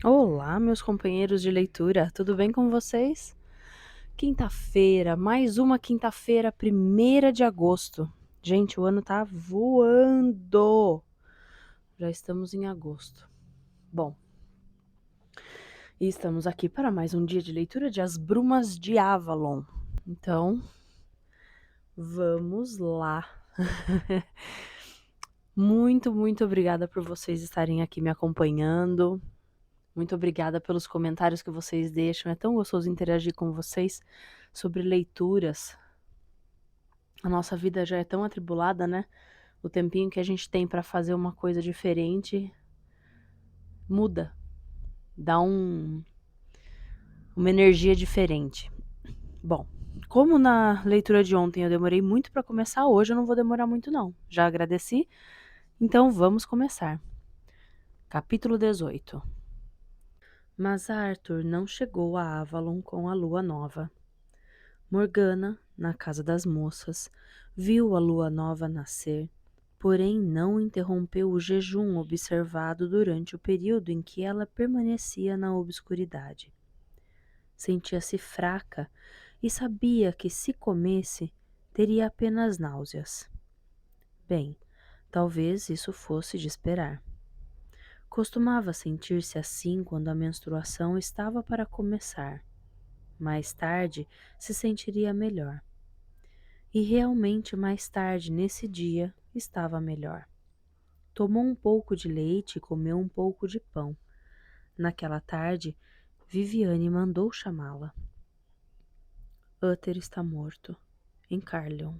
Olá, meus companheiros de leitura, tudo bem com vocês? Quinta-feira, mais uma quinta-feira, 1º de agosto. Gente, o ano tá voando! Já estamos em agosto. Bom, e estamos aqui para mais um dia de leitura de As Brumas de Avalon. Então, vamos lá! Muito obrigada por vocês estarem aqui me acompanhando. Muito obrigada pelos comentários que vocês deixam. É tão gostoso interagir com vocês sobre leituras. A nossa vida já é tão atribulada, né? O tempinho que a gente tem para fazer uma coisa diferente muda, dá uma energia diferente. Bom, como na leitura de ontem eu demorei muito para começar, hoje eu não vou demorar muito não. Já agradeci, então vamos começar. Capítulo 18. Mas Arthur não chegou a Avalon com a lua nova. Morgana, na casa das moças, viu a lua nova nascer, porém não interrompeu o jejum observado durante o período em que ela permanecia na obscuridade. Sentia-se fraca e sabia que, se comesse, teria apenas náuseas. Bem, talvez isso fosse de esperar. Costumava sentir-se assim quando a menstruação estava para começar. Mais tarde se sentiria melhor. E realmente mais tarde nesse dia estava melhor. Tomou um pouco de leite e comeu um pouco de pão. Naquela tarde, Viviane mandou chamá-la. Uther está morto, em Carleon.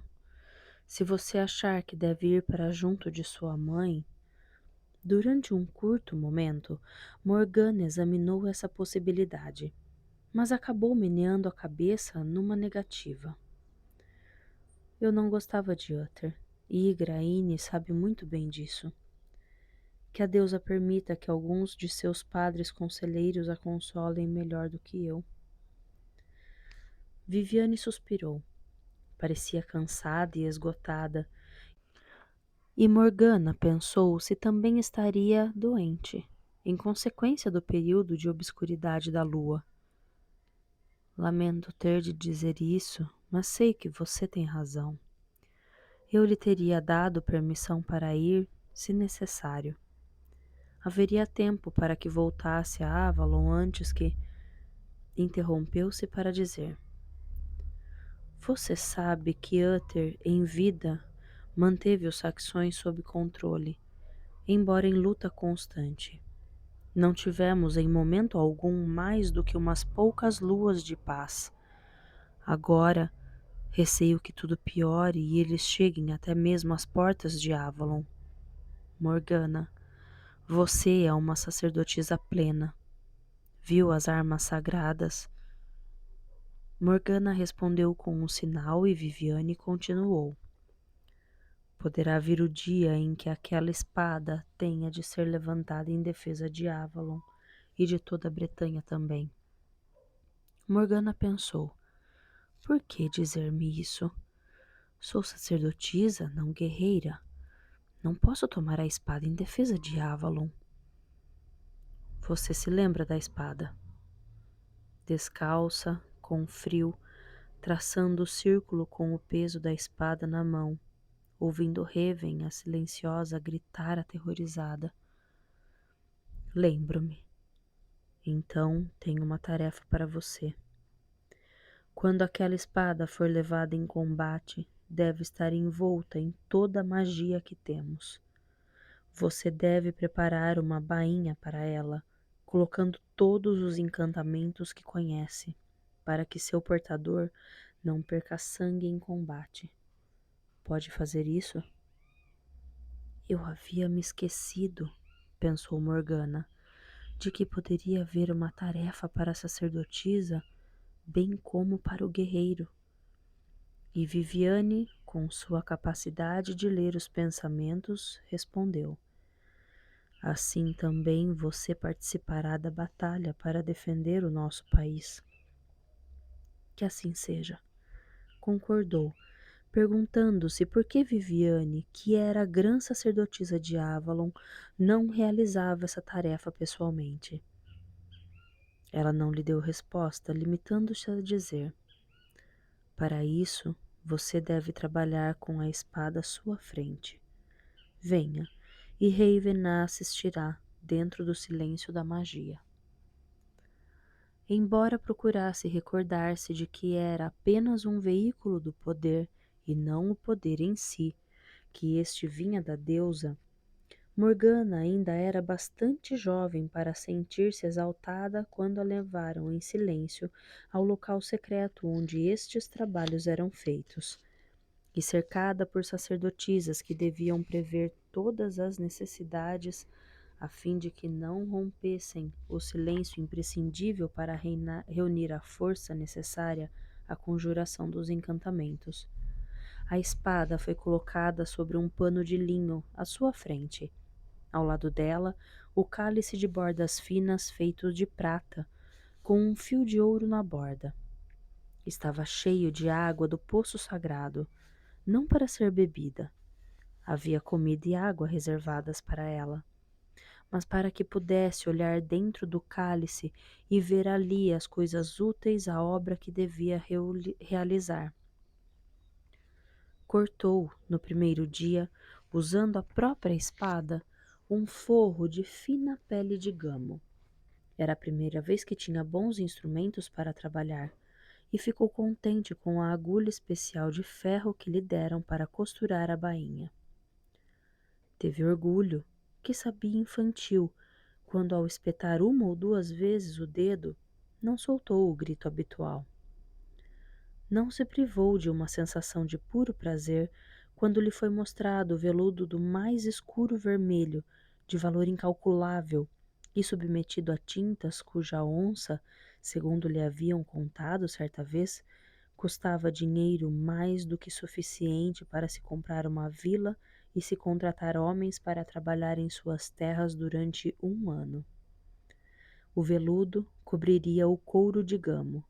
Se você achar que deve ir para junto de sua mãe... Durante um curto momento, Morgana examinou essa possibilidade, mas acabou meneando a cabeça numa negativa. Eu não gostava de Uther, e Igraine sabe muito bem disso. Que a deusa permita que alguns de seus padres conselheiros a consolem melhor do que eu. Viviane suspirou. Parecia cansada e esgotada, e Morgana pensou se também estaria doente, em consequência do período de obscuridade da lua. Lamento ter de dizer isso, mas sei que você tem razão. Eu lhe teria dado permissão para ir, se necessário. Haveria tempo para que voltasse a Avalon antes que... Interrompeu-se para dizer: Você sabe que Uther, em vida, manteve os saxões sob controle, embora em luta constante. Não tivemos em momento algum mais do que umas poucas luas de paz. Agora, receio que tudo piore e eles cheguem até mesmo às portas de Avalon. Morgana, você é uma sacerdotisa plena. Viu as armas sagradas? Morgana respondeu com um sinal e Viviane continuou. Poderá vir o dia em que aquela espada tenha de ser levantada em defesa de Avalon e de toda a Bretanha também. Morgana pensou. Por que dizer-me isso? Sou sacerdotisa, não guerreira. Não posso tomar a espada em defesa de Avalon. Você se lembra da espada? Descalça, com frio, traçando o círculo com o peso da espada na mão, ouvindo Reven, a silenciosa, gritar aterrorizada. Lembro-me. Então tenho uma tarefa para você. Quando aquela espada for levada em combate, deve estar envolta em toda a magia que temos. Você deve preparar uma bainha para ela, colocando todos os encantamentos que conhece, para que seu portador não perca sangue em combate. Pode fazer isso? Eu havia me esquecido, pensou Morgana, de que poderia haver uma tarefa para a sacerdotisa, bem como para o guerreiro. E Viviane, com sua capacidade de ler os pensamentos, respondeu: Assim também você participará da batalha para defender o nosso país. Que assim seja, concordou, perguntando-se por que Viviane, que era a grã sacerdotisa de Avalon, não realizava essa tarefa pessoalmente. Ela não lhe deu resposta, limitando-se a dizer: para isso, você deve trabalhar com a espada à sua frente. Venha, e Raven a assistirá dentro do silêncio da magia. Embora procurasse recordar-se de que era apenas um veículo do poder e não o poder em si, que este vinha da deusa, Morgana ainda era bastante jovem para sentir-se exaltada quando a levaram em silêncio ao local secreto onde estes trabalhos eram feitos, e cercada por sacerdotisas que deviam prever todas as necessidades a fim de que não rompessem o silêncio imprescindível para reunir a força necessária à conjuração dos encantamentos. A espada foi colocada sobre um pano de linho à sua frente. Ao lado dela, o cálice de bordas finas feito de prata, com um fio de ouro na borda. Estava cheio de água do poço sagrado, não para ser bebida. Havia comida e água reservadas para ela, mas para que pudesse olhar dentro do cálice e ver ali as coisas úteis à obra que devia realizar. Cortou, no primeiro dia, usando a própria espada, um forro de fina pele de gamo. Era a primeira vez que tinha bons instrumentos para trabalhar, e ficou contente com a agulha especial de ferro que lhe deram para costurar a bainha. Teve orgulho, que sabia infantil, quando ao espetar uma ou duas vezes o dedo, não soltou o grito habitual. Não se privou de uma sensação de puro prazer quando lhe foi mostrado o veludo do mais escuro vermelho, de valor incalculável, e submetido a tintas cuja onça, segundo lhe haviam contado certa vez, custava dinheiro mais do que suficiente para se comprar uma vila e se contratar homens para trabalhar em suas terras durante 1 ano. O veludo cobriria o couro de gamo,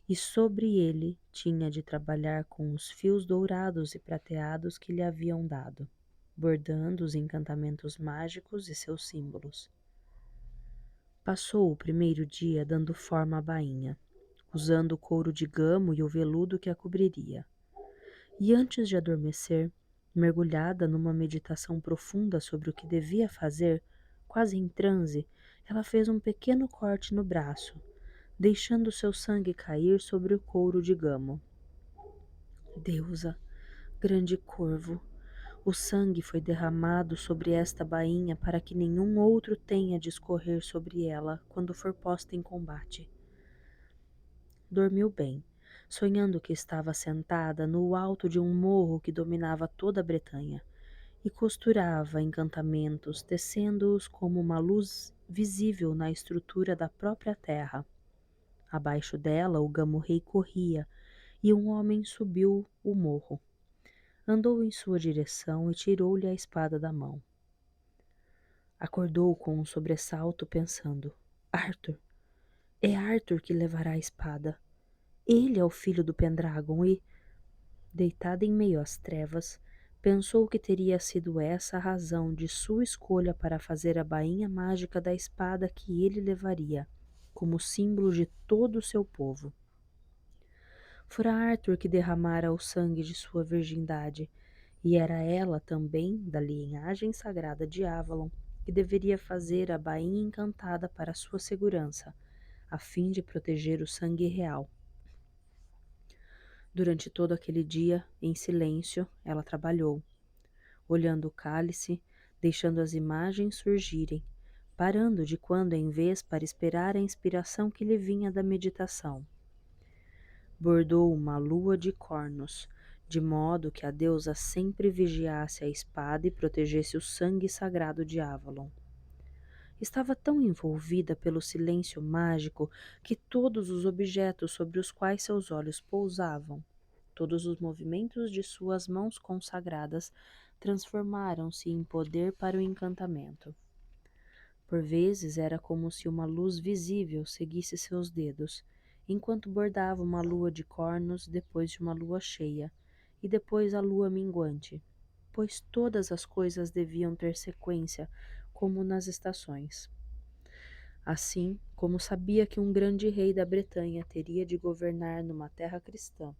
e sobre ele tinha de trabalhar com os fios dourados e prateados que lhe haviam dado, bordando os encantamentos mágicos e seus símbolos. Passou o primeiro dia dando forma à bainha, usando o couro de gamo e o veludo que a cobriria. E antes de adormecer, mergulhada numa meditação profunda sobre o que devia fazer, quase em transe, ela fez um pequeno corte no braço, deixando seu sangue cair sobre o couro de gamo. Deusa, grande corvo, o sangue foi derramado sobre esta bainha para que nenhum outro tenha de escorrer sobre ela quando for posta em combate. Dormiu bem, sonhando que estava sentada no alto de um morro que dominava toda a Bretanha, e costurava encantamentos, tecendo-os como uma luz visível na estrutura da própria terra. Abaixo dela o gamo-rei corria, e um homem subiu o morro. Andou em sua direção e tirou-lhe a espada da mão. Acordou com um sobressalto, pensando: Arthur! É Arthur que levará a espada. Ele é o filho do Pendragon e, deitada em meio às trevas, pensou que teria sido essa a razão de sua escolha para fazer a bainha mágica da espada que ele levaria, como símbolo de todo o seu povo. Fora Arthur que derramara o sangue de sua virgindade, e era ela também, da linhagem sagrada de Avalon, que deveria fazer a bainha encantada para sua segurança, a fim de proteger o sangue real. Durante todo aquele dia, em silêncio, ela trabalhou, olhando o cálice, deixando as imagens surgirem, parando de quando em vez para esperar a inspiração que lhe vinha da meditação. Bordou uma lua de cornos, de modo que a deusa sempre vigiasse a espada e protegesse o sangue sagrado de Avalon. Estava tão envolvida pelo silêncio mágico que todos os objetos sobre os quais seus olhos pousavam, todos os movimentos de suas mãos consagradas, transformaram-se em poder para o encantamento. Por vezes era como se uma luz visível seguisse seus dedos, enquanto bordava uma lua de cornos depois de uma lua cheia, e depois a lua minguante, pois todas as coisas deviam ter sequência, como nas estações. Assim, como sabia que um grande rei da Bretanha teria de governar numa terra cristã,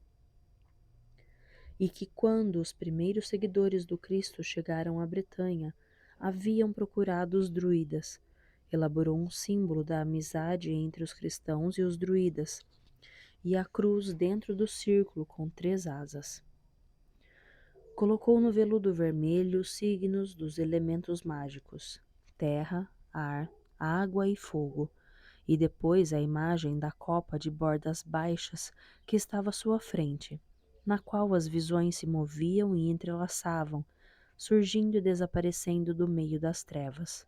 e que quando os primeiros seguidores do Cristo chegaram à Bretanha, haviam procurado os druidas, elaborou um símbolo da amizade entre os cristãos e os druidas, e a cruz dentro do círculo com 3 asas. Colocou no veludo vermelho os signos dos elementos mágicos: terra, ar, água e fogo, e depois a imagem da copa de bordas baixas que estava à sua frente, na qual as visões se moviam e entrelaçavam, surgindo e desaparecendo do meio das trevas.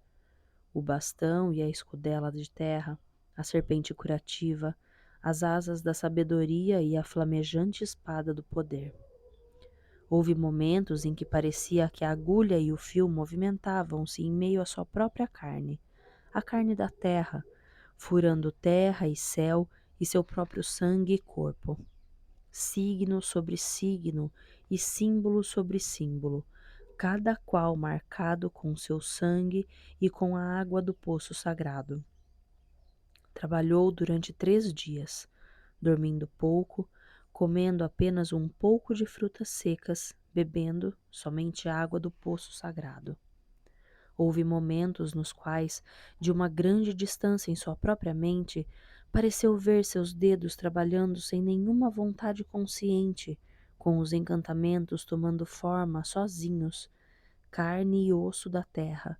O bastão e a escudela de terra, a serpente curativa, as asas da sabedoria e a flamejante espada do poder. Houve momentos em que parecia que a agulha e o fio movimentavam-se em meio à sua própria carne, a carne da terra, furando terra e céu e seu próprio sangue e corpo. Signo sobre signo e símbolo sobre símbolo, cada qual marcado com seu sangue e com a água do poço sagrado. Trabalhou durante 3 dias, dormindo pouco, comendo apenas um pouco de frutas secas, bebendo somente água do poço sagrado. Houve momentos nos quais, de uma grande distância em sua própria mente, pareceu ver seus dedos trabalhando sem nenhuma vontade consciente, com os encantamentos tomando forma sozinhos, carne e osso da terra,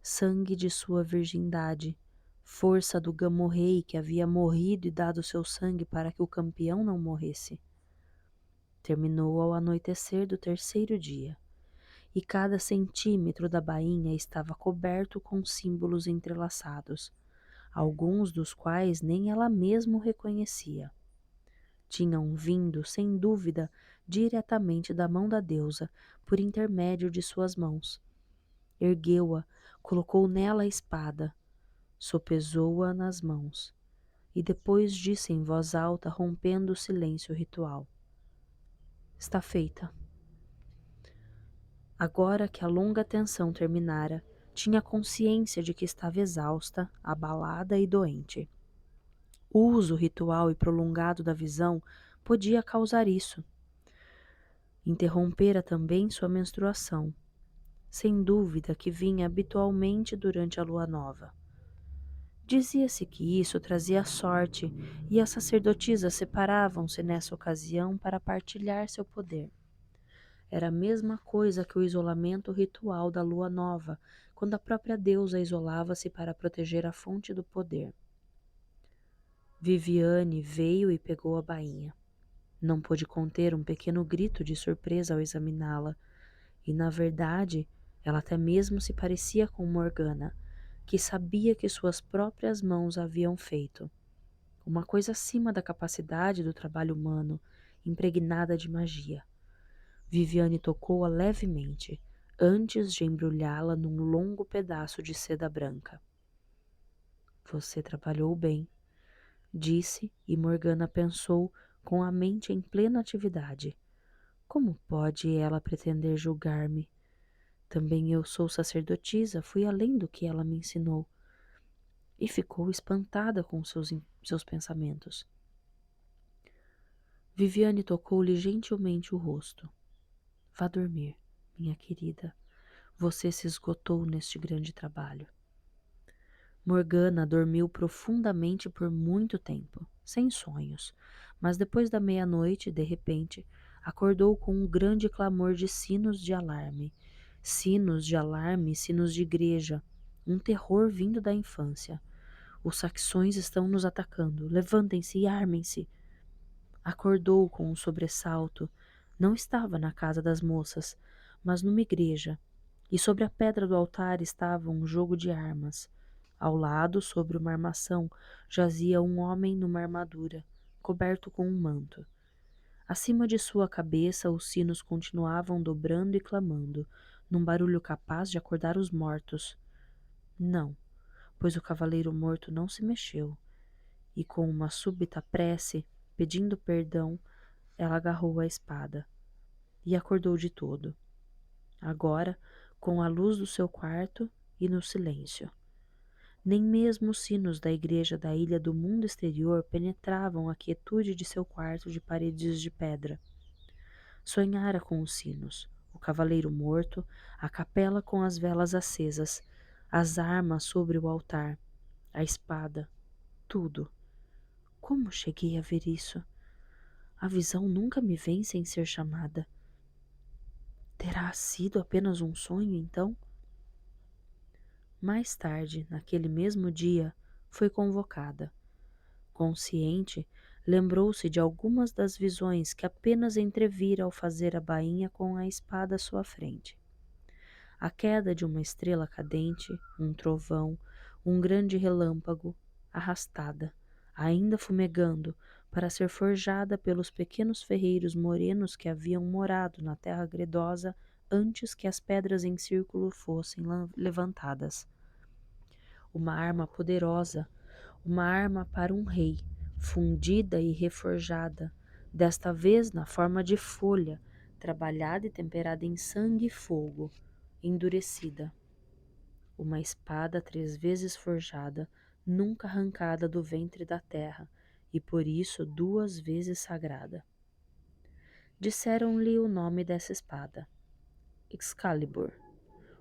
sangue de sua virgindade, força do Gamo-rei que havia morrido e dado seu sangue para que o campeão não morresse. Terminou ao anoitecer do 3º dia, e cada centímetro da bainha estava coberto com símbolos entrelaçados, alguns dos quais nem ela mesma reconhecia. Tinham vindo, sem dúvida, diretamente da mão da deusa, por intermédio de suas mãos. Ergueu-a, colocou nela a espada, sopesou-a nas mãos, e depois disse em voz alta, rompendo o silêncio ritual: Está feita. Agora que a longa tensão terminara, tinha consciência de que estava exausta, abalada e doente. O uso ritual e prolongado da visão podia causar isso. Interrompera também sua menstruação, sem dúvida que vinha habitualmente durante a lua nova. Dizia-se que isso trazia sorte e as sacerdotisas separavam-se nessa ocasião para partilhar seu poder. Era a mesma coisa que o isolamento ritual da lua nova, quando a própria deusa isolava-se para proteger a fonte do poder. Viviane veio e pegou a bainha. Não pôde conter um pequeno grito de surpresa ao examiná-la, e, na verdade, ela até mesmo se parecia com Morgana, que sabia que suas próprias mãos haviam feito. Uma coisa acima da capacidade do trabalho humano, impregnada de magia. Viviane tocou-a levemente, antes de embrulhá-la num longo pedaço de seda branca. Você trabalhou bem, disse, e Morgana pensou, com a mente em plena atividade. Como pode ela pretender julgar-me? Também eu sou sacerdotisa, fui além do que ela me ensinou. E ficou espantada com seus pensamentos. Viviane tocou-lhe gentilmente o rosto. Vá dormir, minha querida. Você se esgotou neste grande trabalho. Morgana dormiu profundamente por muito tempo, sem sonhos, mas depois da meia-noite, de repente, acordou com um grande clamor de sinos de alarme, sinos de igreja, um terror vindo da infância. Os saxões estão nos atacando, levantem-se e armem-se. Acordou com um sobressalto. Não estava na casa das moças, mas numa igreja, e sobre a pedra do altar estava um jogo de armas. Ao lado, sobre uma armação, jazia um homem numa armadura, coberto com um manto. Acima de sua cabeça, os sinos continuavam dobrando e clamando, num barulho capaz de acordar os mortos. Não, pois o cavaleiro morto não se mexeu, e com uma súbita prece, pedindo perdão, ela agarrou a espada e acordou de todo. Agora, com a luz do seu quarto e no silêncio. Nem mesmo os sinos da igreja da ilha do mundo exterior penetravam a quietude de seu quarto de paredes de pedra. Sonhara com os sinos, o cavaleiro morto, a capela com as velas acesas, as armas sobre o altar, a espada, tudo. Como cheguei a ver isso? A visão nunca me vem sem ser chamada. Terá sido apenas um sonho, então? Mais tarde, naquele mesmo dia, foi convocada. Consciente, lembrou-se de algumas das visões que apenas entrevira ao fazer a bainha com a espada à sua frente. A queda de uma estrela cadente, um trovão, um grande relâmpago, arrastada, ainda fumegando, para ser forjada pelos pequenos ferreiros morenos que haviam morado na terra gredosa antes que as pedras em círculo fossem levantadas. Uma arma poderosa, uma arma para um rei, fundida e reforjada, desta vez na forma de folha, trabalhada e temperada em sangue e fogo, endurecida. Uma espada 3 vezes forjada, nunca arrancada do ventre da terra, e por isso 2 vezes sagrada. Disseram-lhe o nome dessa espada, Excalibur,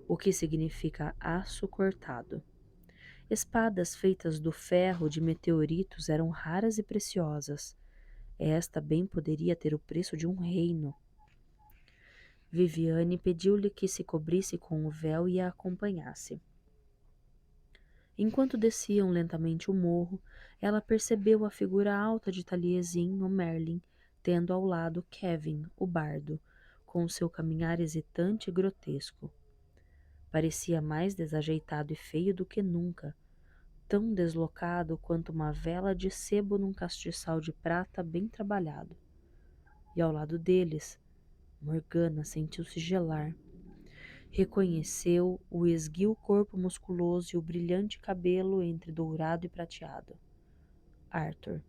o que significa aço cortado. Espadas feitas do ferro de meteoritos eram raras e preciosas. Esta bem poderia ter o preço de um reino. Viviane pediu-lhe que se cobrisse com o véu e a acompanhasse. Enquanto desciam lentamente o morro, ela percebeu a figura alta de Taliesin, o Merlin, tendo ao lado Kevin, o bardo, com seu caminhar hesitante e grotesco. Parecia mais desajeitado e feio do que nunca, tão deslocado quanto uma vela de sebo num castiçal de prata bem trabalhado. E ao lado deles, Morgana sentiu-se gelar. Reconheceu o esguio corpo musculoso e o brilhante cabelo entre dourado e prateado. Arthur.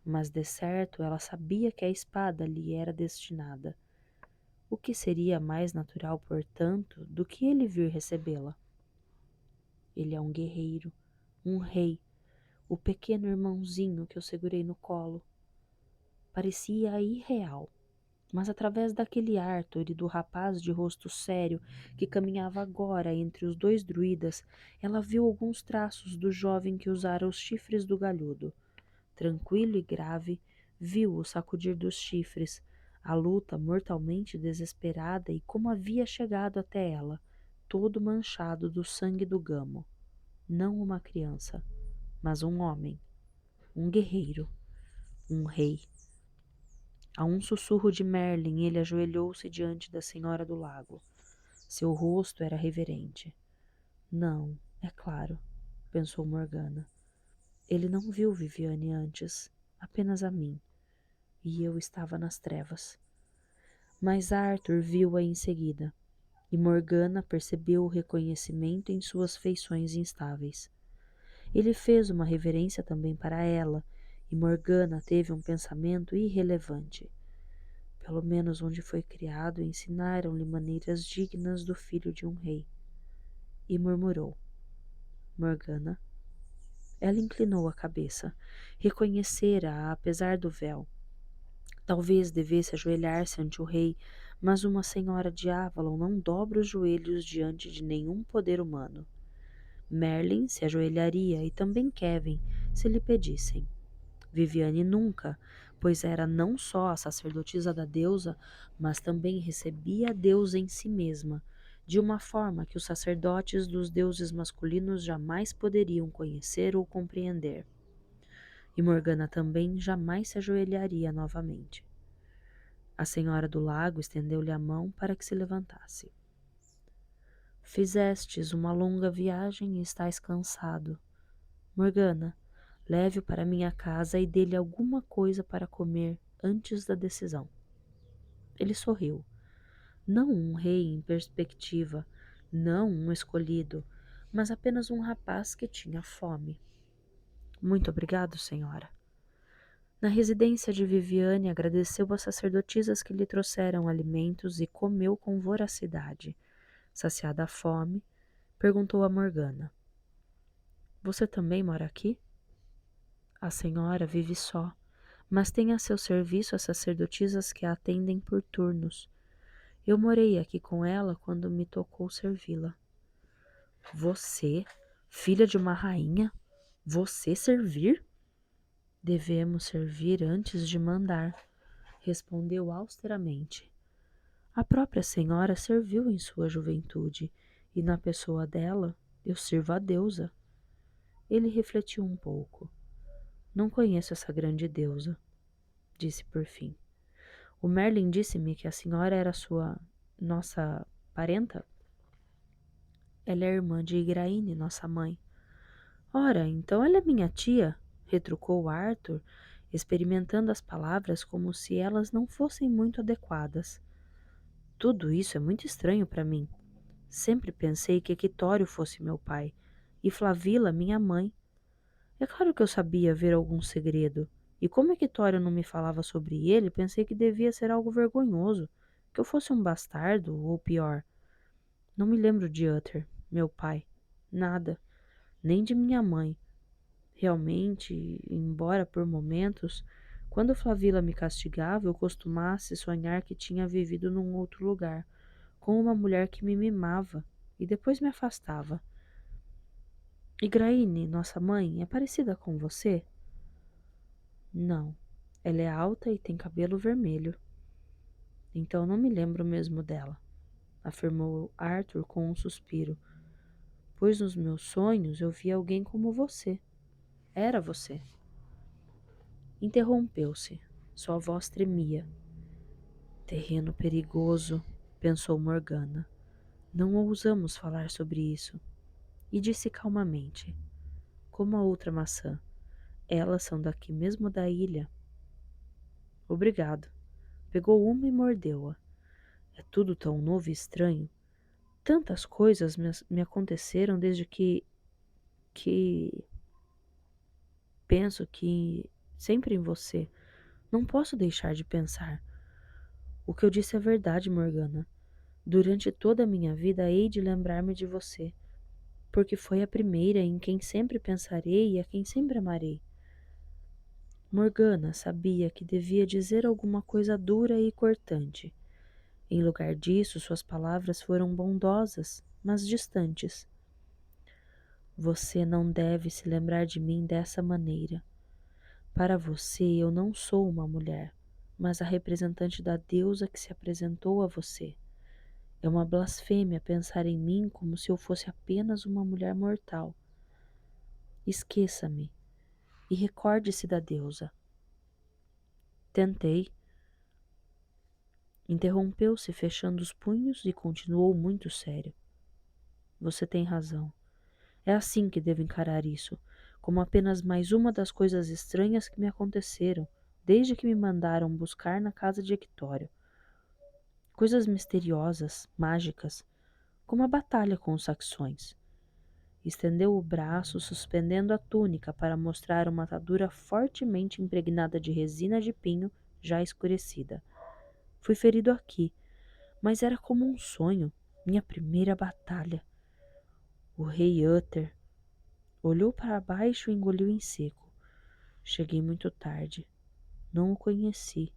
Mas de certo ela sabia que a espada lhe era destinada. O que seria mais natural, portanto, do que ele vir recebê-la? Ele é um guerreiro, um rei, o pequeno irmãozinho que eu segurei no colo. Parecia irreal, mas através daquele Arthur e do rapaz de rosto sério que caminhava agora entre os 2 druidas, ela viu alguns traços do jovem que usara os chifres do galhudo. Tranquilo e grave, viu-o sacudir dos chifres, a luta mortalmente desesperada e como havia chegado até ela, todo manchado do sangue do gamo. Não uma criança, mas um homem, um guerreiro, um rei. A um sussurro de Merlin, ele ajoelhou-se diante da Senhora do Lago. Seu rosto era reverente. Não, é claro, pensou Morgana. Ele não viu Viviane antes, apenas a mim, e eu estava nas trevas. Mas Arthur viu-a em seguida, e Morgana percebeu o reconhecimento em suas feições instáveis. Ele fez uma reverência também para ela, e Morgana teve um pensamento irrelevante. Pelo menos onde foi criado, ensinaram-lhe maneiras dignas do filho de um rei. E murmurou: Morgana. Ela inclinou a cabeça. Reconhecera-a apesar do véu. Talvez devesse ajoelhar-se ante o rei, mas uma senhora de Avalon não dobra os joelhos diante de nenhum poder humano. Merlin se ajoelharia e também Kevin, se lhe pedissem. Viviane nunca, pois era não só a sacerdotisa da deusa, mas também recebia a deusa em si mesma, de uma forma que os sacerdotes dos deuses masculinos jamais poderiam conhecer ou compreender. E Morgana também jamais se ajoelharia novamente. A Senhora do Lago estendeu-lhe a mão para que se levantasse. Fizestes uma longa viagem e estás cansado. Morgana, leve-o para minha casa e dê-lhe alguma coisa para comer antes da decisão. Ele sorriu. Não um rei em perspectiva, não um escolhido, mas apenas um rapaz que tinha fome. Muito obrigado, senhora. Na residência de Viviane, agradeceu às sacerdotisas que lhe trouxeram alimentos e comeu com voracidade. Saciada a fome, perguntou a Morgana: Você também mora aqui? A senhora vive só, mas tem a seu serviço as sacerdotisas que a atendem por turnos. Eu morei aqui com ela quando me tocou servi-la. Você, filha de uma rainha, você servir? Devemos servir antes de mandar, respondeu austeramente. A própria senhora serviu em sua juventude, e na pessoa dela eu sirvo a deusa. Ele refletiu um pouco. Não conheço essa grande deusa, disse por fim. O Merlin disse-me que a senhora era nossa parenta? Ela é irmã de Igraine, nossa mãe. Ora, então ela é minha tia, retrucou Arthur, experimentando as palavras como se elas não fossem muito adequadas. Tudo isso é muito estranho para mim. Sempre pensei que Equitório fosse meu pai, e Flavila minha mãe. É claro que eu sabia ver algum segredo, e como Equitório não me falava sobre ele, pensei que devia ser algo vergonhoso, que eu fosse um bastardo, ou pior. Não me lembro de Uther, meu pai. Nada. Nem de minha mãe. Realmente, embora por momentos, quando Flavila me castigava, eu costumasse sonhar que tinha vivido num outro lugar, com uma mulher que me mimava, e depois me afastava. Igraine, nossa mãe, é parecida com você? Não. Ela é alta e tem cabelo vermelho. Então não me lembro mesmo dela, afirmou Arthur com um suspiro, pois nos meus sonhos eu vi alguém como você. Era você. Interrompeu-se. Sua voz tremia. Terreno perigoso, pensou Morgana. Não ousamos falar sobre isso. E disse calmamente, como a outra maçã. Elas são daqui mesmo da ilha. Obrigado. Pegou uma e mordeu-a. É tudo tão novo e estranho. Tantas coisas me aconteceram desde que penso que sempre em você. Não posso deixar de pensar. O que eu disse é verdade, Morgana. Durante toda a minha vida hei de lembrar-me de você, porque foi a primeira em quem sempre pensarei e a quem sempre amarei. Morgana sabia que devia dizer alguma coisa dura e cortante. Em lugar disso, suas palavras foram bondosas, mas distantes. Você não deve se lembrar de mim dessa maneira. Para você, eu não sou uma mulher, mas a representante da deusa que se apresentou a você. É uma blasfêmia pensar em mim como se eu fosse apenas uma mulher mortal. Esqueça-me e recorde-se da deusa. Tentei. Interrompeu-se, fechando os punhos, e continuou muito sério. Você tem razão. É assim que devo encarar isso, como apenas mais uma das coisas estranhas que me aconteceram desde que me mandaram buscar na casa de Hectório. Coisas misteriosas, mágicas, como a batalha com os saxões. Estendeu o braço, suspendendo a túnica para mostrar uma atadura fortemente impregnada de resina de pinho já escurecida. Fui ferido aqui, mas era como um sonho, minha primeira batalha. O rei Uther olhou para baixo e engoliu em seco. Cheguei muito tarde. Não o conheci.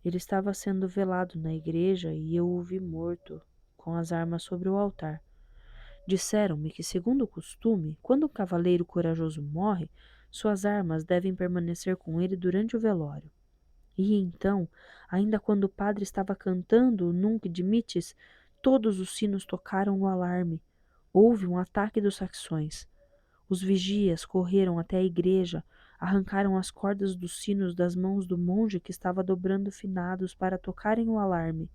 Ele estava sendo velado na igreja e eu o vi morto, com as armas sobre o altar. Disseram-me que, segundo o costume, quando um cavaleiro corajoso morre, suas armas devem permanecer com ele durante o velório. E então, ainda quando o padre estava cantando o Nunc Dimittis, todos os sinos tocaram o alarme. Houve um ataque dos saxões. Os vigias correram até a igreja, arrancaram as cordas dos sinos das mãos do monge que estava dobrando finados para tocarem o alarme.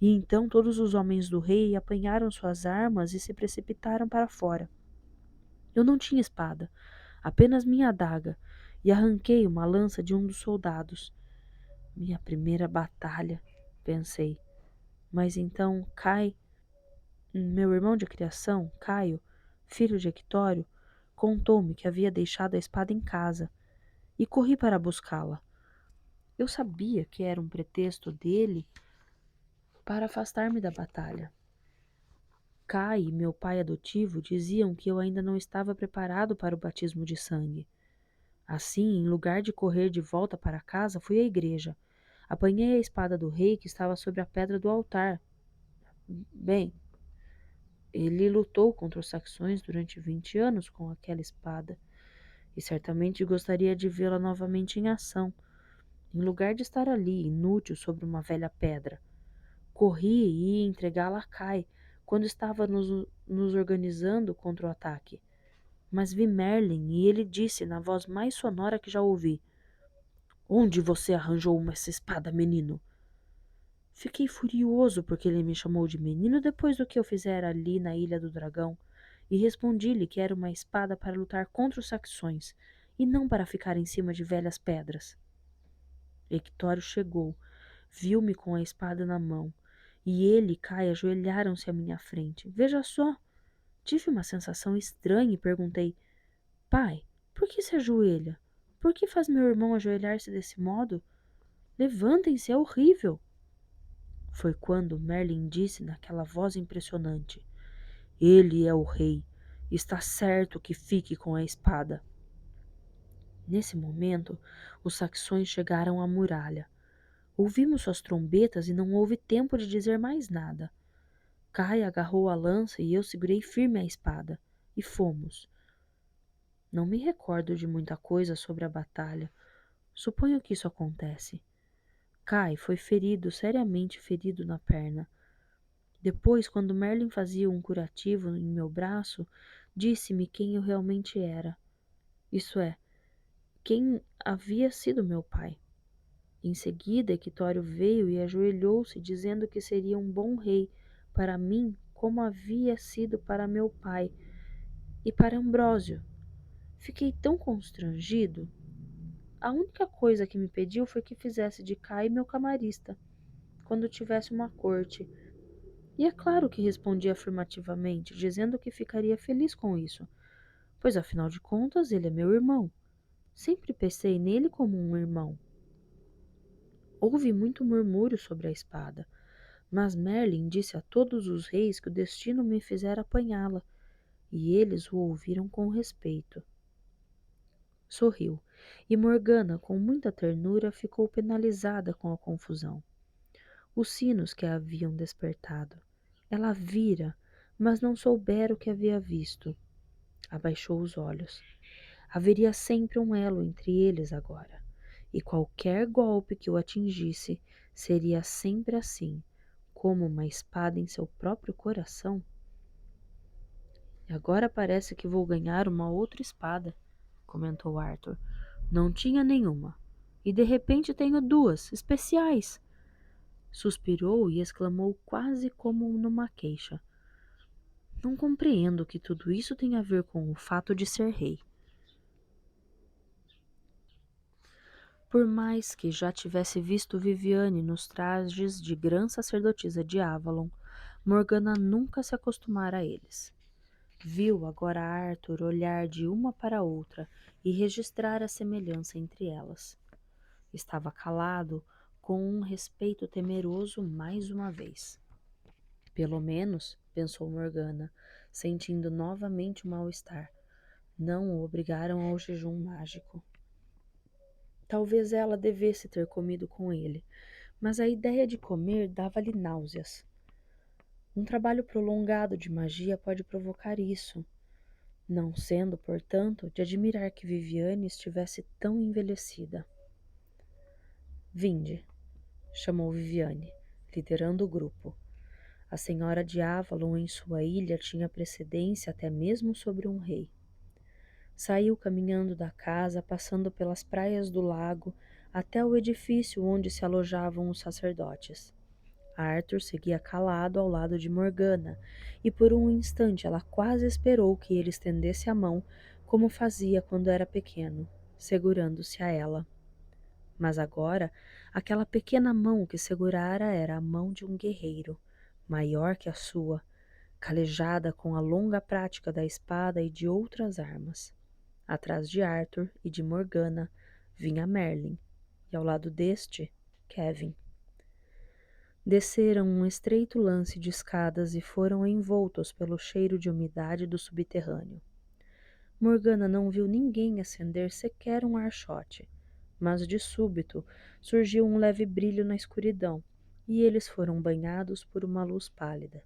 E então todos os homens do rei apanharam suas armas e se precipitaram para fora. Eu não tinha espada, apenas minha adaga, e arranquei uma lança de um dos soldados. Minha primeira batalha, pensei. Mas então meu irmão de criação, Caio, filho de Hectório, contou-me que havia deixado a espada em casa, e corri para buscá-la. Eu sabia que era um pretexto dele para afastar-me da batalha. Kai e meu pai adotivo diziam que eu ainda não estava preparado para o batismo de sangue. Assim, em lugar de correr de volta para casa, fui à igreja. Apanhei a espada do rei que estava sobre a pedra do altar. Bem, ele lutou contra os saxões durante 20 anos com aquela espada, e certamente gostaria de vê-la novamente em ação, em lugar de estar ali, inútil, sobre uma velha pedra. Corri e ia entregá-la a Kai, quando estava nos organizando contra o ataque. Mas vi Merlin e ele disse na voz mais sonora que já ouvi: "Onde você arranjou essa espada, menino?" Fiquei furioso porque ele me chamou de menino depois do que eu fizera ali na Ilha do Dragão, e respondi-lhe que era uma espada para lutar contra os saxões, e não para ficar em cima de velhas pedras. Hectório chegou, viu-me com a espada na mão, e ele e Kai ajoelharam-se à minha frente. Veja só! Tive uma sensação estranha e perguntei: Pai, por que se ajoelha? Por que faz meu irmão ajoelhar-se desse modo? Levantem-se, é horrível! Foi quando Merlin disse naquela voz impressionante: Ele é o rei. Está certo que fique com a espada. Nesse momento, os saxões chegaram à muralha. Ouvimos suas trombetas e não houve tempo de dizer mais nada. Kai agarrou a lança e eu segurei firme a espada. E fomos. Não me recordo de muita coisa sobre a batalha. Suponho que isso acontece. Kai foi ferido, seriamente ferido na perna. Depois, quando Merlin fazia um curativo em meu braço, disse-me quem eu realmente era. Isso é, quem havia sido meu pai. Em seguida, Hectório veio e ajoelhou-se, dizendo que seria um bom rei para mim, como havia sido para meu pai e para Ambrósio. Fiquei tão constrangido. A única coisa que me pediu foi que fizesse de Kai meu camarista, quando tivesse uma corte. E é claro que respondi afirmativamente, dizendo que ficaria feliz com isso, pois afinal de contas ele é meu irmão. Sempre pensei nele como um irmão. Houve muito murmúrio sobre a espada, mas Merlin disse a todos os reis que o destino me fizera apanhá-la, e eles o ouviram com respeito. Sorriu, e Morgana, com muita ternura, ficou penalizada com a confusão. Os sinos que a haviam despertado. Ela vira, mas não soubera o que havia visto. Abaixou os olhos. Haveria sempre um elo entre eles agora, e qualquer golpe que o atingisse seria sempre assim, como uma espada em seu próprio coração. E agora parece que vou ganhar uma outra espada, comentou Arthur. Não tinha nenhuma, e de repente tenho duas, especiais. Suspirou e exclamou quase como numa queixa. Não compreendo o que tudo isso tem a ver com o fato de ser rei. Por mais que já tivesse visto Viviane nos trajes de grã sacerdotisa de Avalon, Morgana nunca se acostumara a eles. Viu agora Arthur olhar de uma para outra e registrar a semelhança entre elas. Estava calado, com um respeito temeroso mais uma vez. Pelo menos, pensou Morgana, sentindo novamente o mal-estar, não o obrigaram ao jejum mágico. Talvez ela devesse ter comido com ele, mas a ideia de comer dava-lhe náuseas. Um trabalho prolongado de magia pode provocar isso, não sendo, portanto, de admirar que Viviane estivesse tão envelhecida. Vinde, chamou Viviane, liderando o grupo. A senhora de Avalon em sua ilha tinha precedência até mesmo sobre um rei. Saiu caminhando da casa, passando pelas praias do lago, até o edifício onde se alojavam os sacerdotes. Arthur seguia calado ao lado de Morgana, e por um instante ela quase esperou que ele estendesse a mão, como fazia quando era pequeno, segurando-se a ela. Mas agora, aquela pequena mão que segurara era a mão de um guerreiro, maior que a sua, calejada com a longa prática da espada e de outras armas. Atrás de Arthur e de Morgana vinha Merlin, e ao lado deste, Kevin. Desceram um estreito lance de escadas e foram envoltos pelo cheiro de umidade do subterrâneo. Morgana não viu ninguém acender sequer um archote, mas de súbito surgiu um leve brilho na escuridão, e eles foram banhados por uma luz pálida.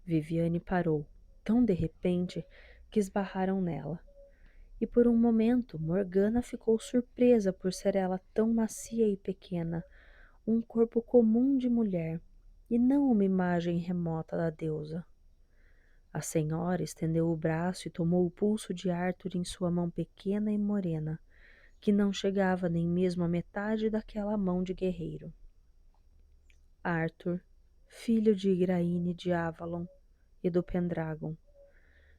Viviane parou, tão de repente que esbarraram nela. E por um momento Morgana ficou surpresa por ser ela tão macia e pequena, um corpo comum de mulher, e não uma imagem remota da deusa. A senhora estendeu o braço e tomou o pulso de Arthur em sua mão pequena e morena, que não chegava nem mesmo à metade daquela mão de guerreiro. Arthur, filho de Igraine de Avalon e do Pendragon,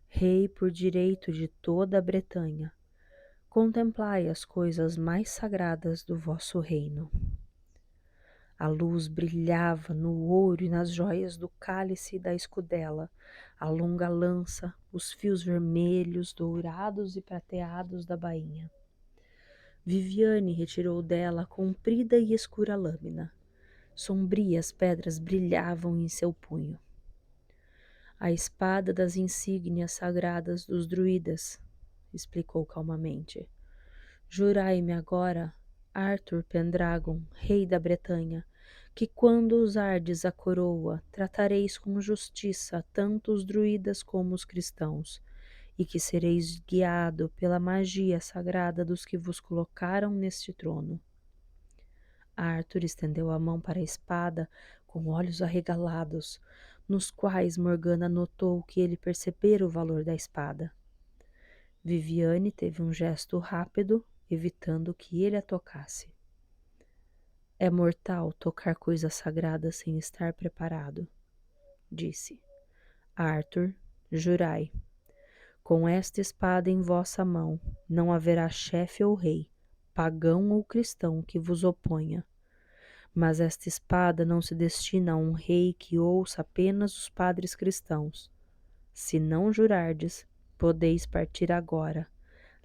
rei por direito de toda a Bretanha, contemplai as coisas mais sagradas do vosso reino. A luz brilhava no ouro e nas joias do cálice e da escudela, a longa lança, os fios vermelhos, dourados e prateados da bainha. Viviane retirou dela a comprida e escura lâmina. Sombrias pedras brilhavam em seu punho. A espada das insígnias sagradas dos druidas, explicou calmamente. Jurai-me agora, Arthur Pendragon, rei da Bretanha, que quando usardes a coroa, tratareis com justiça tanto os druidas como os cristãos, e que sereis guiado pela magia sagrada dos que vos colocaram neste trono. Arthur estendeu a mão para a espada, com olhos arregalados, nos quais Morgana notou que ele percebera o valor da espada. Viviane teve um gesto rápido, evitando que ele a tocasse. É mortal tocar coisas sagradas sem estar preparado, disse. Arthur, jurai. Com esta espada em vossa mão, não haverá chefe ou rei, pagão ou cristão que vos oponha. Mas esta espada não se destina a um rei que ouça apenas os padres cristãos. Se não jurardes, podeis partir agora,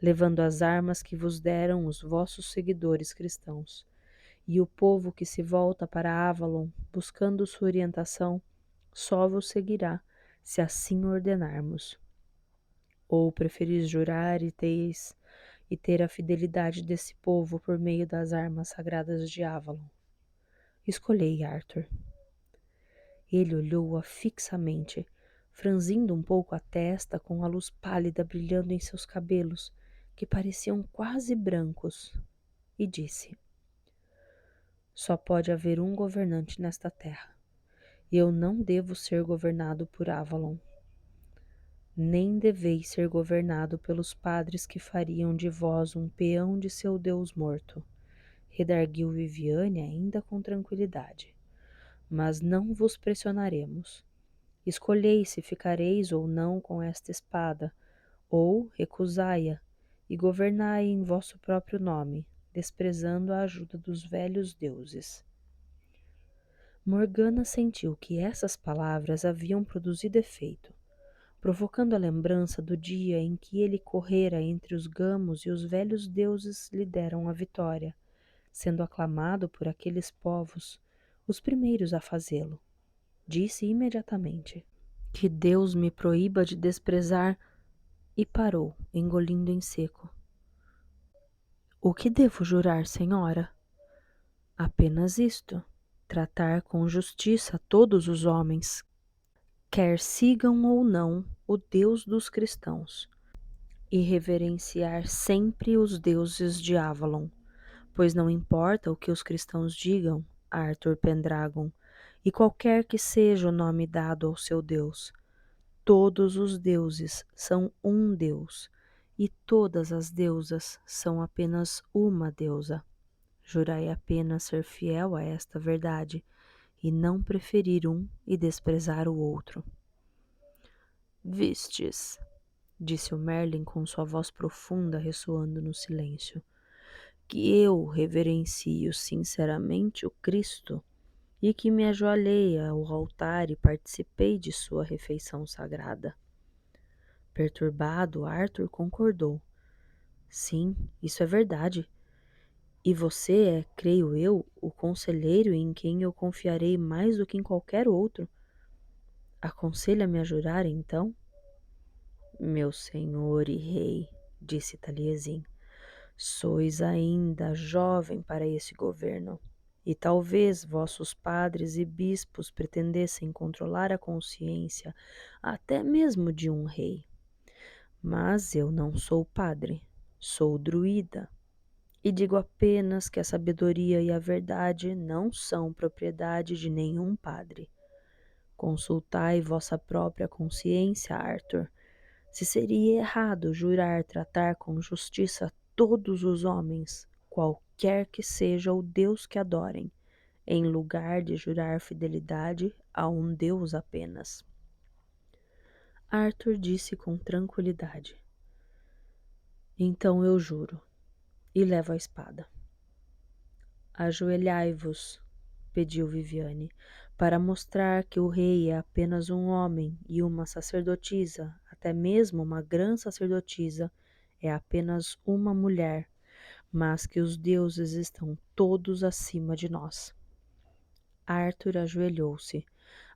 levando as armas que vos deram os vossos seguidores cristãos. E o povo que se volta para Avalon, buscando sua orientação, só vos seguirá, se assim ordenarmos. Ou preferis jurar e ter a fidelidade desse povo por meio das armas sagradas de Avalon? Escolhei, Arthur. Ele olhou-a fixamente, franzindo um pouco a testa com a luz pálida brilhando em seus cabelos, que pareciam quase brancos, e disse: Só pode haver um governante nesta terra, e eu não devo ser governado por Avalon. Nem deveis ser governado pelos padres que fariam de vós um peão de seu Deus morto, redarguiu Viviane ainda com tranquilidade. Mas não vos pressionaremos. Escolhei se ficareis ou não com esta espada, ou recusai-a e governai em vosso próprio nome, desprezando a ajuda dos velhos deuses. Morgana sentiu que essas palavras haviam produzido efeito, provocando a lembrança do dia em que ele correra entre os gamos e os velhos deuses lhe deram a vitória, sendo aclamado por aqueles povos, os primeiros a fazê-lo. Disse imediatamente: Que Deus me proíba de desprezar, e parou, engolindo em seco. O que devo jurar, senhora? Apenas isto: tratar com justiça todos os homens, quer sigam ou não o Deus dos cristãos, e reverenciar sempre os deuses de Avalon, pois não importa o que os cristãos digam, Arthur Pendragon, e qualquer que seja o nome dado ao seu Deus, todos os deuses são um Deus, e todas as deusas são apenas uma deusa. Jurai apenas ser fiel a esta verdade, e não preferir um e desprezar o outro. Vistes, disse o Merlin com sua voz profunda ressoando no silêncio, que eu reverencio sinceramente o Cristo e que me ajoelhei ao altar e participei de sua refeição sagrada. Perturbado, Arthur concordou. Sim, isso é verdade. E você é, creio eu, o conselheiro em quem eu confiarei mais do que em qualquer outro. Aconselha-me a jurar, então? Meu senhor e rei, disse Taliesin, sois ainda jovem para esse governo, e talvez vossos padres e bispos pretendessem controlar a consciência até mesmo de um rei. Mas eu não sou padre, sou druida, e digo apenas que a sabedoria e a verdade não são propriedade de nenhum padre. Consultai vossa própria consciência, Arthur, se seria errado jurar tratar com justiça todos os homens, qualquer que seja o Deus que adorem, em lugar de jurar fidelidade a um Deus apenas. Arthur disse com tranquilidade: Então eu juro, e levo a espada. Ajoelhai-vos, pediu Viviane, para mostrar que o rei é apenas um homem e uma sacerdotisa, até mesmo uma grã sacerdotisa, é apenas uma mulher, mas que os deuses estão todos acima de nós. Arthur ajoelhou-se.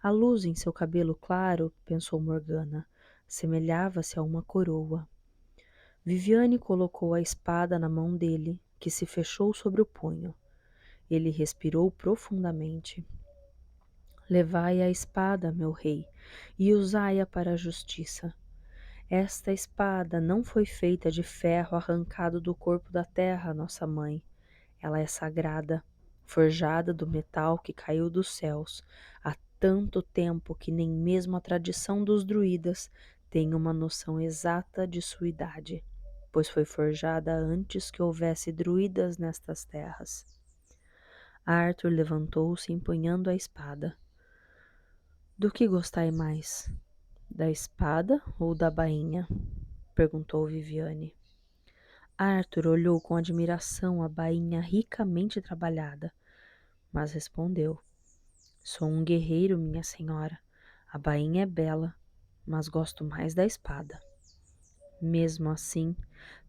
A luz em seu cabelo claro, pensou Morgana, semelhava-se a uma coroa. Viviane colocou a espada na mão dele, que se fechou sobre o punho. Ele respirou profundamente. Levai a espada, meu rei, e usai-a para a justiça. Esta espada não foi feita de ferro arrancado do corpo da terra, nossa mãe. Ela é sagrada, forjada do metal que caiu dos céus, há tanto tempo que nem mesmo a tradição dos druidas tem uma noção exata de sua idade, pois foi forjada antes que houvesse druidas nestas terras. Arthur levantou-se empunhando a espada. Do que gostai mais? Da espada ou da bainha? Perguntou Viviane. Arthur olhou com admiração a bainha ricamente trabalhada, mas respondeu: Sou um guerreiro, minha senhora. A bainha é bela, mas gosto mais da espada. Mesmo assim,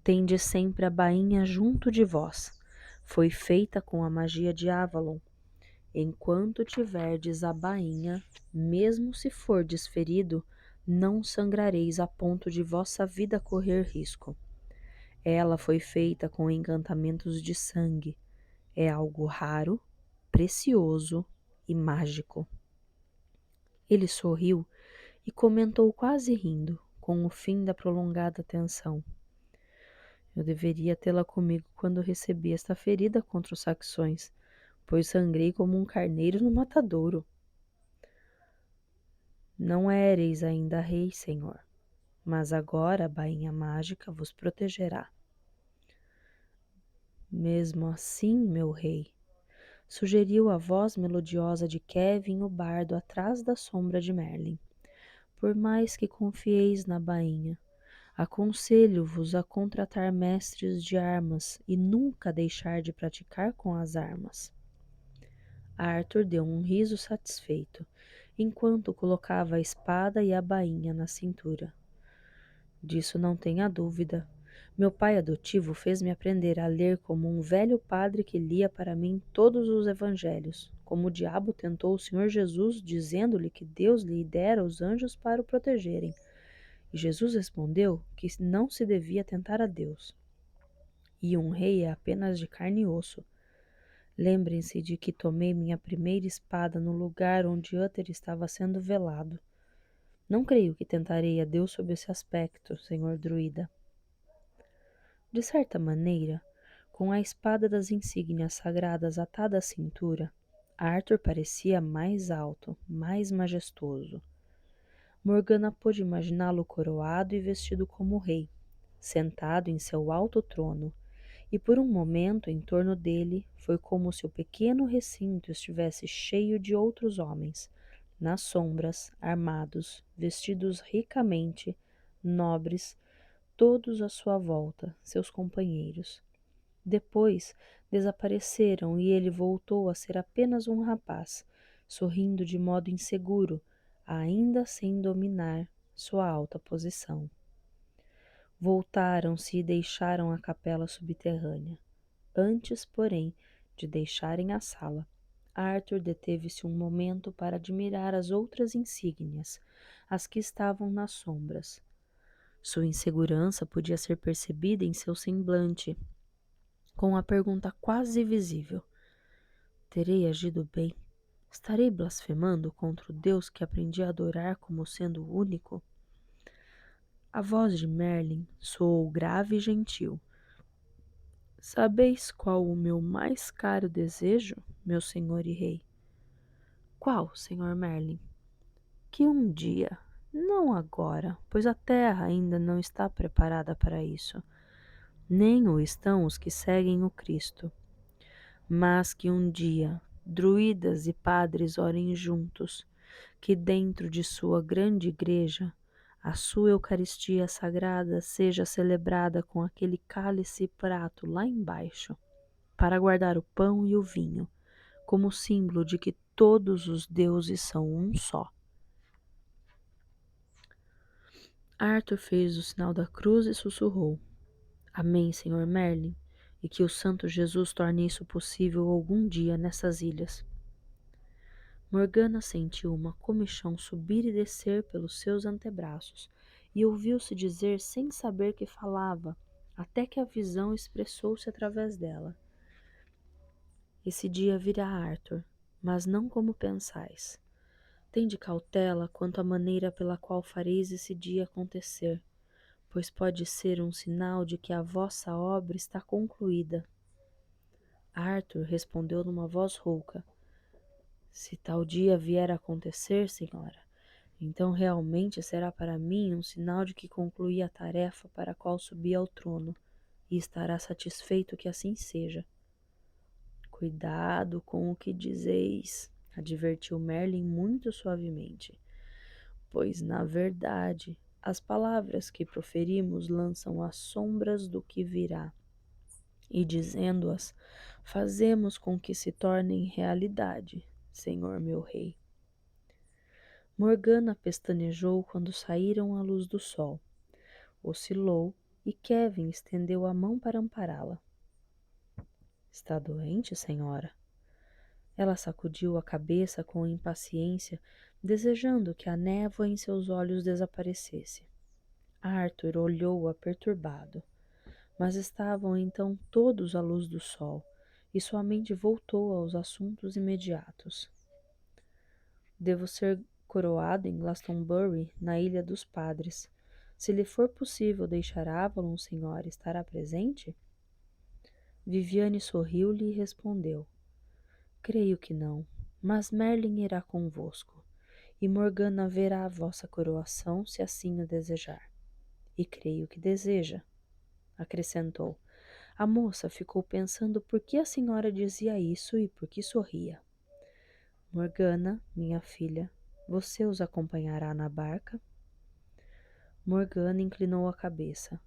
tende sempre a bainha junto de vós. Foi feita com a magia de Avalon. Enquanto tiverdes a bainha, mesmo se fordes ferido, não sangrareis a ponto de vossa vida correr risco. Ela foi feita com encantamentos de sangue. É algo raro, precioso e mágico. Ele sorriu e comentou quase rindo, com o fim da prolongada tensão. Eu deveria tê-la comigo quando recebi esta ferida contra os saxões, pois sangrei como um carneiro no matadouro. Não éreis ainda rei, senhor, mas agora a bainha mágica vos protegerá. Mesmo assim, meu rei, sugeriu a voz melodiosa de Kevin, o bardo, atrás da sombra de Merlin. Por mais que confieis na bainha, aconselho-vos a contratar mestres de armas e nunca deixar de praticar com as armas. Arthur deu um riso satisfeito, enquanto colocava a espada e a bainha na cintura. Disso não tenha dúvida. Meu pai adotivo fez-me aprender a ler como um velho padre que lia para mim todos os evangelhos, como o diabo tentou o Senhor Jesus, dizendo-lhe que Deus lhe dera os anjos para o protegerem. E Jesus respondeu que não se devia tentar a Deus. E um rei é apenas de carne e osso. Lembrem-se de que tomei minha primeira espada no lugar onde Uther estava sendo velado. Não creio que tentarei a Deus sob esse aspecto, senhor druida. De certa maneira, com a espada das insígnias sagradas atada à cintura, Arthur parecia mais alto, mais majestoso. Morgana pôde imaginá-lo coroado e vestido como rei, sentado em seu alto trono, e por um momento em torno dele foi como se o pequeno recinto estivesse cheio de outros homens, nas sombras, armados, vestidos ricamente, nobres, todos à sua volta, seus companheiros. Depois desapareceram e ele voltou a ser apenas um rapaz, sorrindo de modo inseguro, ainda sem dominar sua alta posição. Voltaram-se e deixaram a capela subterrânea. Antes, porém, de deixarem a sala, Arthur deteve-se um momento para admirar as outras insígnias, as que estavam nas sombras. Sua insegurança podia ser percebida em seu semblante, com a pergunta quase visível: terei agido bem? Estarei blasfemando contra o Deus que aprendi a adorar como sendo o único? A voz de Merlin soou grave e gentil. Sabeis qual o meu mais caro desejo, meu senhor e rei? Qual, senhor Merlin? Que um dia, não agora, pois a terra ainda não está preparada para isso, nem o estão os que seguem o Cristo, mas que um dia druidas e padres orem juntos, que dentro de sua grande igreja a sua Eucaristia sagrada seja celebrada com aquele cálice e prato lá embaixo, para guardar o pão e o vinho, como símbolo de que todos os deuses são um só. Arthur fez o sinal da cruz e sussurrou: Amém, senhor Merlin, e que o Santo Jesus torne isso possível algum dia nessas ilhas. Morgana sentiu uma comichão subir e descer pelos seus antebraços, e ouviu-se dizer sem saber que falava, até que a visão expressou-se através dela. Esse dia virá, Arthur, mas não como pensais. Tende cautela quanto à maneira pela qual fareis esse dia acontecer, pois pode ser um sinal de que a vossa obra está concluída. Arthur respondeu numa voz rouca: Se tal dia vier a acontecer, senhora, então realmente será para mim um sinal de que concluí a tarefa para a qual subi ao trono, e estará satisfeito que assim seja. Cuidado com o que dizeis, advertiu Merlin muito suavemente, pois, na verdade, as palavras que proferimos lançam as sombras do que virá, e dizendo-as, fazemos com que se tornem realidade, senhor meu rei. Morgana pestanejou quando saíram à luz do sol, oscilou e Kevin estendeu a mão para ampará-la. Está doente, senhora? Ela sacudiu a cabeça com impaciência, desejando que a névoa em seus olhos desaparecesse. Arthur olhou-a perturbado, mas estavam então todos à luz do sol, e sua mente voltou aos assuntos imediatos. Devo ser coroado em Glastonbury, na Ilha dos Padres. Se lhe for possível deixar Avalon, senhora, estará presente? Viviane sorriu-lhe e respondeu: Creio que não, mas Merlin irá convosco, e Morgana verá a vossa coroação, se assim o desejar. E creio que deseja, acrescentou. A moça ficou pensando por que a senhora dizia isso e por que sorria. Morgana, minha filha, você os acompanhará na barca? Morgana inclinou a cabeça.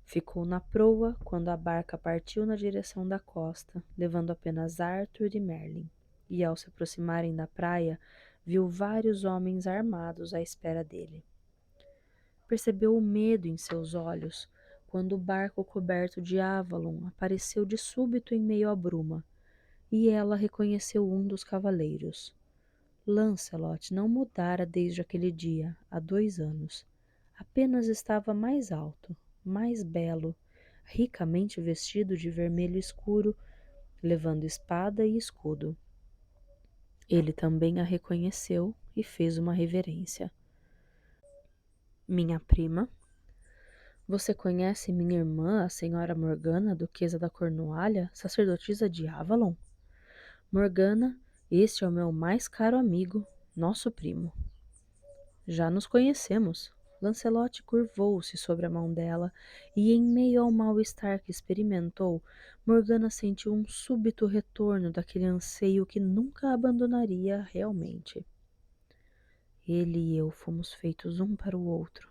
Ficou na proa quando a barca partiu na direção da costa, levando apenas Arthur e Merlin, e ao se aproximarem da praia, viu vários homens armados à espera dele. Percebeu o medo em seus olhos quando o barco coberto de Avalon apareceu de súbito em meio à bruma, e ela reconheceu um dos cavaleiros. Lancelot não mudara desde aquele dia, há 2 anos. Apenas estava mais alto, mais belo, ricamente vestido de vermelho escuro, levando espada e escudo. Ele também a reconheceu e fez uma reverência. Minha prima? Você conhece minha irmã, a senhora Morgana, duquesa da Cornualha, sacerdotisa de Avalon? Morgana, este é o meu mais caro amigo, nosso primo. Já nos conhecemos. Lancelot curvou-se sobre a mão dela, e em meio ao mal-estar que experimentou, Morgana sentiu um súbito retorno daquele anseio que nunca abandonaria realmente. Ele e eu fomos feitos um para o outro.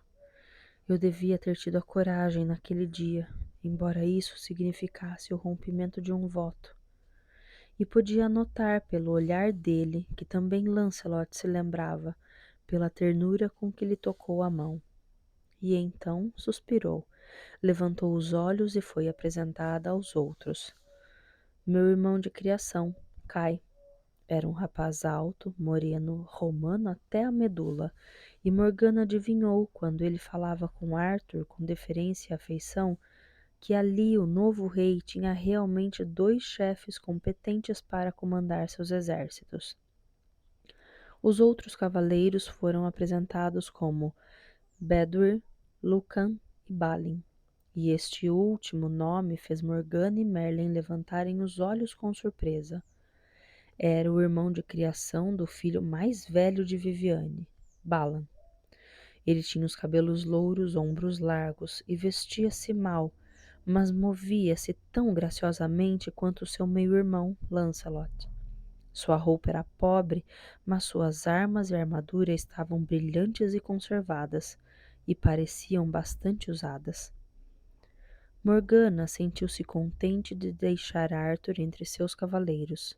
Eu devia ter tido a coragem naquele dia, embora isso significasse o rompimento de um voto. E podia notar pelo olhar dele que também Lancelot se lembrava, pela ternura com que lhe tocou a mão. E então suspirou, levantou os olhos e foi apresentada aos outros. Meu irmão de criação, Kai. Era um rapaz alto, moreno, romano até a medula, e Morgana adivinhou, quando ele falava com Arthur com deferência e afeição, que ali o novo rei tinha realmente 2 chefes competentes para comandar seus exércitos. Os outros cavaleiros foram apresentados como Bedwyr, Lucan e Balin, e este último nome fez Morgana e Merlin levantarem os olhos com surpresa. Era o irmão de criação do filho mais velho de Viviane, Balan. Ele tinha os cabelos louros, ombros largos e vestia-se mal, mas movia-se tão graciosamente quanto seu meio-irmão, Lancelot. Sua roupa era pobre, mas suas armas e armadura estavam brilhantes e conservadas, e pareciam bastante usadas. Morgana sentiu-se contente de deixar Arthur entre seus cavaleiros.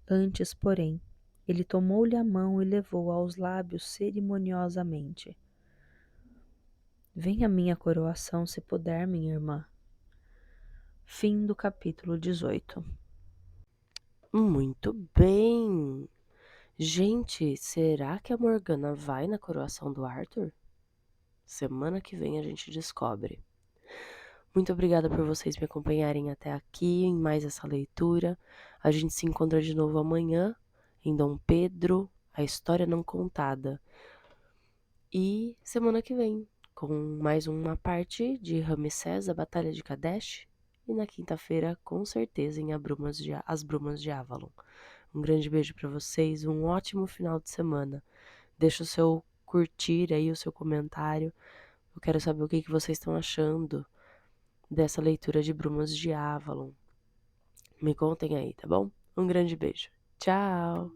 Antes, porém, ele tomou-lhe a mão e levou-a aos lábios cerimoniosamente. Venha minha coroação se puder, minha irmã. Fim do capítulo 18. Muito bem! Gente, será que a Morgana vai na coroação do Arthur? Semana que vem a gente descobre. Muito obrigada por vocês me acompanharem até aqui em mais essa leitura. A gente se encontra de novo amanhã em Dom Pedro, a história não contada. E semana que vem, com mais uma parte de Ramsés, a Batalha de Kadesh. E na quinta-feira, com certeza, em As Brumas de Avalon. Um grande beijo para vocês, um ótimo final de semana. Deixa o seu curtir aí, o seu comentário. Eu quero saber o que vocês estão achando dessa leitura de Brumas de Avalon. Me contem aí, tá bom? Um grande beijo. Tchau!